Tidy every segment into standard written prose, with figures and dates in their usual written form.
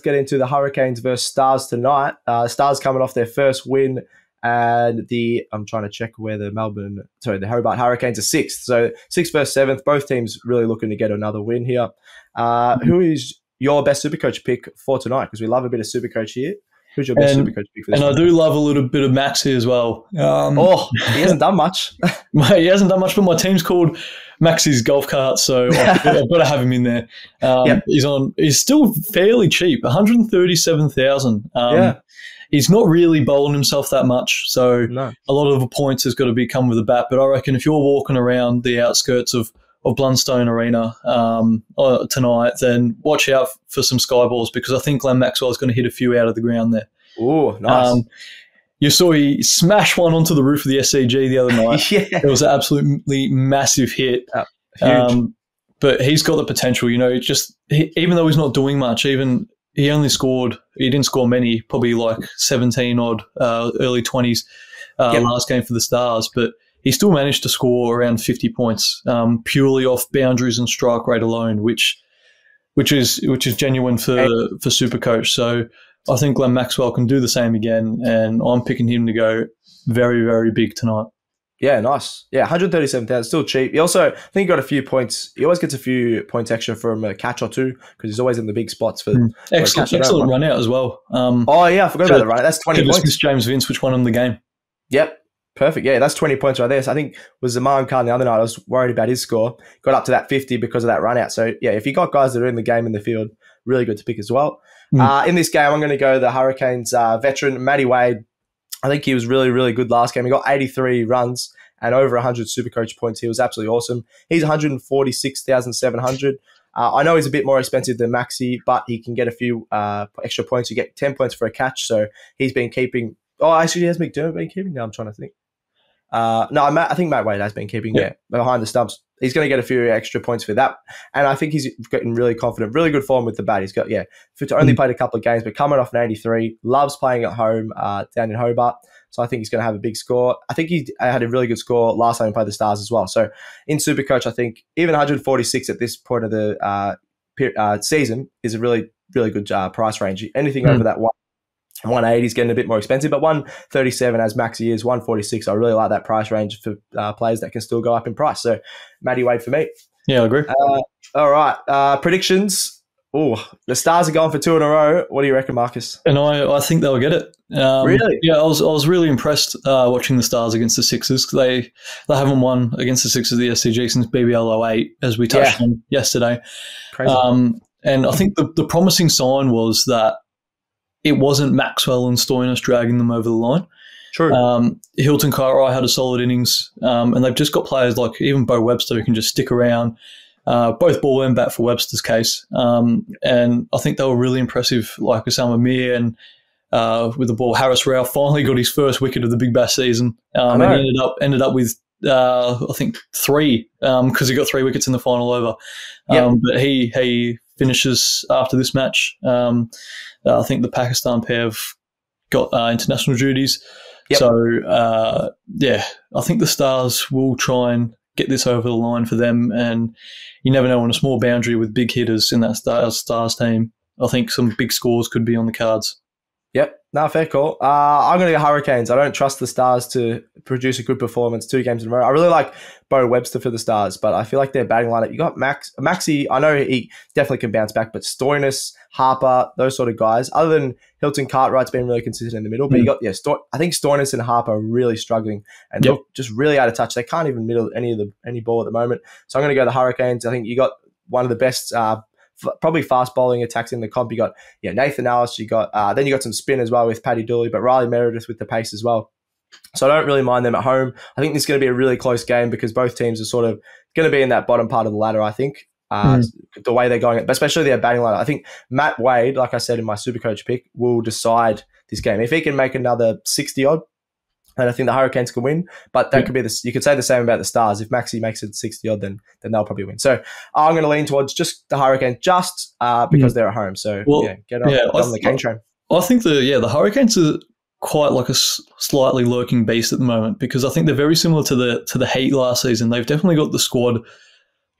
get into the Hurricanes versus Stars tonight. Stars coming off their first win, and I'm trying to check where the Hobart Hurricanes are 6th. So 6th versus 7th. Both teams really looking to get another win here. Who is your best Supercoach pick for tonight? Because we love a bit of Supercoach here. Who's your best Supercoach pick for this? And I do love a little bit of Maxi as well. He hasn't done much. He hasn't done much, but my team's called Maxi's Golf Cart, so I've got to have him in there. He's still fairly cheap, 137,000. He's not really bowling himself that much, so a lot of the points has got to come with a bat. But I reckon if you're walking around the outskirts of Blundstone Arena tonight, then watch out for some sky balls, because I think Glenn Maxwell is going to hit a few out of the ground there. Oh, nice. You saw he smashed one onto the roof of the SCG the other night. It was an absolutely massive hit. Huge. But he's got the potential, even though he's not doing much, he didn't score many, probably like 17 odd, early 20s last game for the Stars, but he still managed to score around 50 points, purely off boundaries and strike rate alone, which is genuine for Supercoach. So I think Glenn Maxwell can do the same again, and I'm picking him to go very, very big tonight. Yeah, nice. Yeah, 137,000, still cheap. He also, I think he got a few points. He always gets a few points extra from a catch or two, because he's always in the big spots for excellent run out as well. I forgot about the run out. That's 20 points. James Vince, which won him the game. Yep. Perfect. Yeah, that's 20 points right there. So I think was Zaman Khan the other night. I was worried about his score. Got up to that 50 because of that run out. So yeah, if you got guys that are in the game in the field, really good to pick as well. In this game, I'm going to go the Hurricanes veteran, Matty Wade. I think he was really, really good last game. He got 83 runs and over 100 Supercoach points. He was absolutely awesome. He's 146,700. I know he's a bit more expensive than Maxi, but he can get a few extra points. You get 10 points for a catch. So he's been keeping. Oh, actually, has McDermott been keeping? Now I'm trying to think. I think Matt Wade has been keeping behind the stumps. He's going to get a few extra points for that. And I think he's getting really confident, really good form with the bat. He's got, only played a couple of games, but coming off an 83, loves playing at home down in Hobart. So I think he's going to have a big score. I think he had a really good score last time he played the Stars as well. So in Supercoach, I think even 146 at this point of the season is a really, really good price range. Anything over that 180 is getting a bit more expensive, but 137 as Maxi is, 146. I really like that price range for players that can still go up in price. So Matty Wade for me. Yeah, I agree. All right. Predictions. Oh, the Stars are going for 2 in a row. What do you reckon, Marcus? And I think they'll get it. Really? Yeah, I was really impressed watching the Stars against the Sixers. They haven't won against the Sixers of the SCG since BBL 08, as we touched on yesterday. Crazy. And I think the promising sign was that it wasn't Maxwell and Stoinis dragging them over the line. True. Hilton Cartwright had a solid innings, and they've just got players like even Bo Webster who can just stick around, both ball and bat for Webster's case. And I think they were really impressive, like Osama Mir and with the ball. Harris Rao finally got his first wicket of the Big Bash season, and he ended up with I think 3 because he got 3 wickets in the final over. But he finishes after this match. I think the Pakistan pair have got international duties. So, I think the Stars will try and get this over the line for them. And you never know, on a small boundary with big hitters in that Stars team, I think some big scores could be on the cards. Yep. No, fair call. I'm going to go Hurricanes. I don't trust the Stars to produce a good performance 2 games in a row. I really like Bo Webster for the Stars, but I feel like their batting lineup, you got Maxi, I know he definitely can bounce back, but Stoinis, Harper, those sort of guys, other than Hilton Cartwright's been really consistent in the middle, but you got, I think Stoinis and Harper are really struggling and look just really out of touch. They can't even middle any ball at the moment. So I'm going to go the Hurricanes. I think you got one of the best probably fast bowling attacks in the comp. You got Nathan Ellis. You got then you got some spin as well with Paddy Dooley, but Riley Meredith with the pace as well. So I don't really mind them at home. I think this is going to be a really close game because both teams are sort of going to be in that bottom part of the ladder. I think the way they're going, especially their batting line. I think Matt Wade, like I said in my Supercoach pick, will decide this game. If he can make another 60 odd, and I think the Hurricanes can win, but that could be you could say the same about the Stars. If Maxi makes it 60 odd, then they'll probably win. So I'm going to lean towards just the Hurricanes, just because they're at home. So get on the cane train. I think the Hurricanes are quite like a slightly lurking beast at the moment because I think they're very similar to the Heat last season. They've definitely got the squad,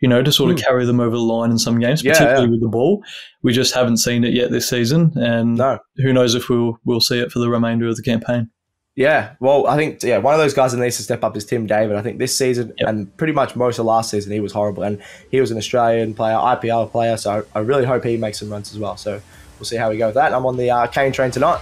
to sort of carry them over the line in some games, particularly with the ball. We just haven't seen it yet this season, and who knows if we'll see it for the remainder of the campaign. Yeah, well, I think one of those guys that needs to step up is Tim David. I think this season and pretty much most of last season he was horrible, and he was an Australian player, IPL player, so I really hope he makes some runs as well. So we'll see how we go with that. I'm on the Kane train tonight.